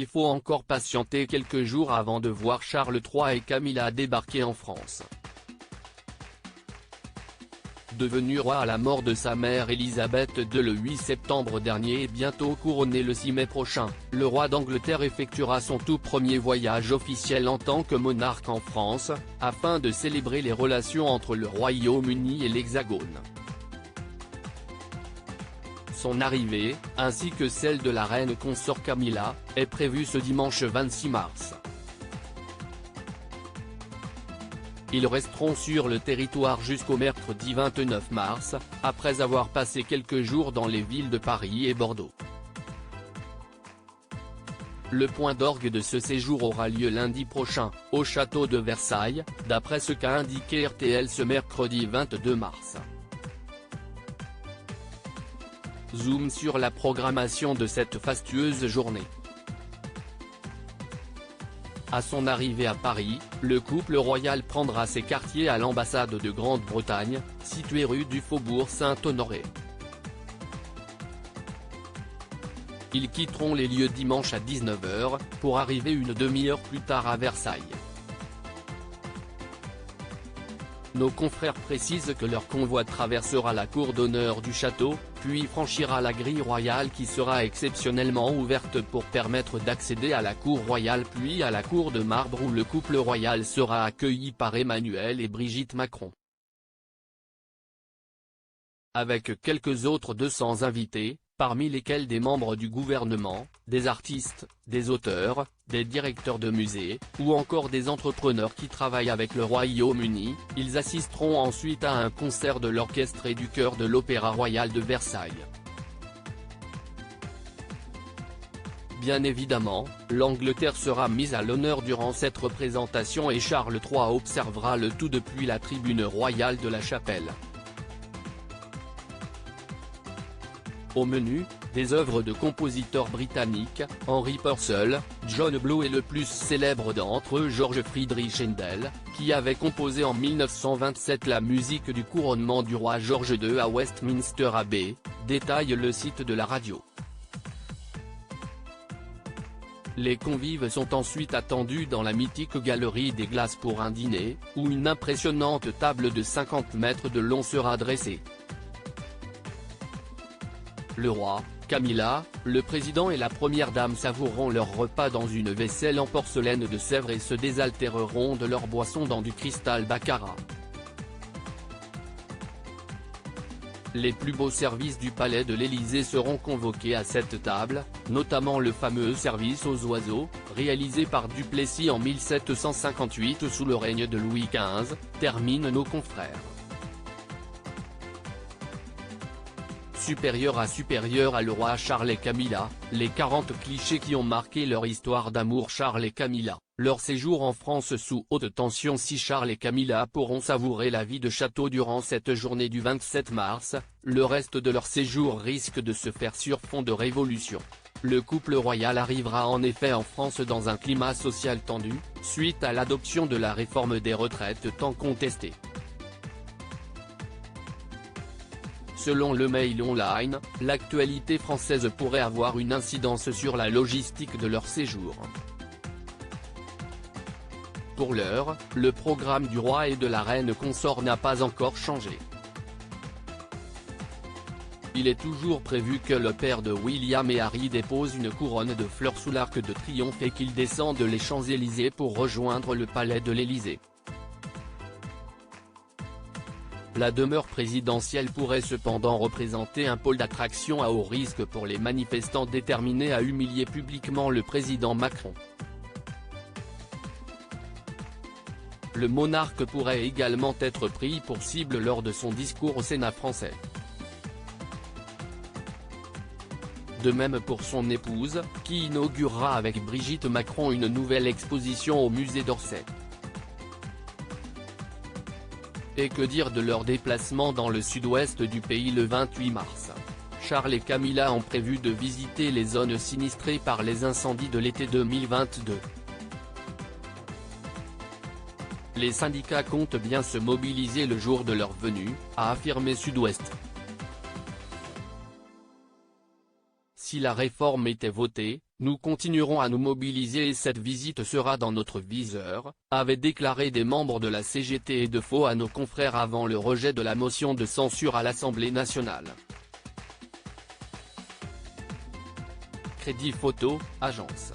il faut encore patienter quelques jours avant de voir Charles III et Camilla débarquer en France. Devenu roi à la mort de sa mère Elisabeth II le 8 septembre dernier et bientôt couronné le 6 mai prochain, le roi d'Angleterre effectuera son tout premier voyage officiel en tant que monarque en France, afin de célébrer les relations entre le Royaume-Uni et l'Hexagone. Son arrivée, ainsi que celle de la reine consort Camilla, est prévue ce dimanche 26 mars. Ils resteront sur le territoire jusqu'au mercredi 29 mars, après avoir passé quelques jours dans les villes de Paris et Bordeaux. Le point d'orgue de ce séjour aura lieu lundi prochain, au château de Versailles, d'après ce qu'a indiqué RTL ce mercredi 22 mars. Zoom sur la programmation de cette fastueuse journée. À son arrivée à Paris, le couple royal prendra ses quartiers à l'ambassade de Grande-Bretagne, située rue du Faubourg Saint-Honoré. Ils quitteront les lieux dimanche à 19 h, pour arriver une demi-heure plus tard à Versailles. Nos confrères précisent que leur convoi traversera la cour d'honneur du château, puis franchira la grille royale qui sera exceptionnellement ouverte pour permettre d'accéder à la cour royale puis à la cour de marbre où le couple royal sera accueilli par Emmanuel et Brigitte Macron. Avec quelques autres 200 invités, parmi lesquels des membres du gouvernement, des artistes, des auteurs, des directeurs de musées, ou encore des entrepreneurs qui travaillent avec le Royaume-Uni, ils assisteront ensuite à un concert de l'orchestre et du chœur de l'Opéra Royal de Versailles. Bien évidemment, l'Angleterre sera mise à l'honneur durant cette représentation et Charles III observera le tout depuis la tribune royale de la chapelle. Au menu, des œuvres de compositeurs britanniques, Henry Purcell, John Blow et le plus célèbre d'entre eux George Friedrich Händel, qui avait composé en 1927 la musique du couronnement du roi George II à Westminster Abbey, détaille le site de la radio. Les convives sont ensuite attendus dans la mythique galerie des glaces pour un dîner, où une impressionnante table de 50 mètres de long sera dressée. Le roi, Camilla, le président et la première dame savoureront leur repas dans une vaisselle en porcelaine de Sèvres et se désaltéreront de leur boisson dans du cristal baccarat. Les plus beaux services du palais de l'Élysée seront convoqués à cette table, notamment le fameux service aux oiseaux, réalisé par Duplessis en 1758 sous le règne de Louis XV, terminent nos confrères. Supérieur à le roi Charles et Camilla, les 40 clichés qui ont marqué leur histoire d'amour. Charles et Camilla, leur séjour en France sous haute tension. Si Charles et Camilla pourront savourer la vie de château durant cette journée du 27 mars, le reste de leur séjour risque de se faire sur fond de révolution. Le couple royal arrivera en effet en France dans un climat social tendu, suite à l'adoption de la réforme des retraites tant contestée. Selon le Mail Online, l'actualité française pourrait avoir une incidence sur la logistique de leur séjour. Pour l'heure, le programme du roi et de la reine consort n'a pas encore changé. Il est toujours prévu que le père de William et Harry dépose une couronne de fleurs sous l'Arc de Triomphe et qu'ils descendent les Champs-Élysées pour rejoindre le palais de l'Élysée. La demeure présidentielle pourrait cependant représenter un pôle d'attraction à haut risque pour les manifestants déterminés à humilier publiquement le président Macron. Le monarque pourrait également être pris pour cible lors de son discours au Sénat français. De même pour son épouse, qui inaugurera avec Brigitte Macron une nouvelle exposition au musée d'Orsay. Et que dire de leur déplacement dans le sud-ouest du pays le 28 mars. Charles et Camilla ont prévu de visiter les zones sinistrées par les incendies de l'été 2022. Les syndicats comptent bien se mobiliser le jour de leur venue, a affirmé Sud-Ouest. Si la réforme était votée, nous continuerons à nous mobiliser et cette visite sera dans notre viseur, avaient déclaré des membres de la CGT et de Faux à nos confrères avant le rejet de la motion de censure à l'Assemblée nationale. Crédit Photo, agence.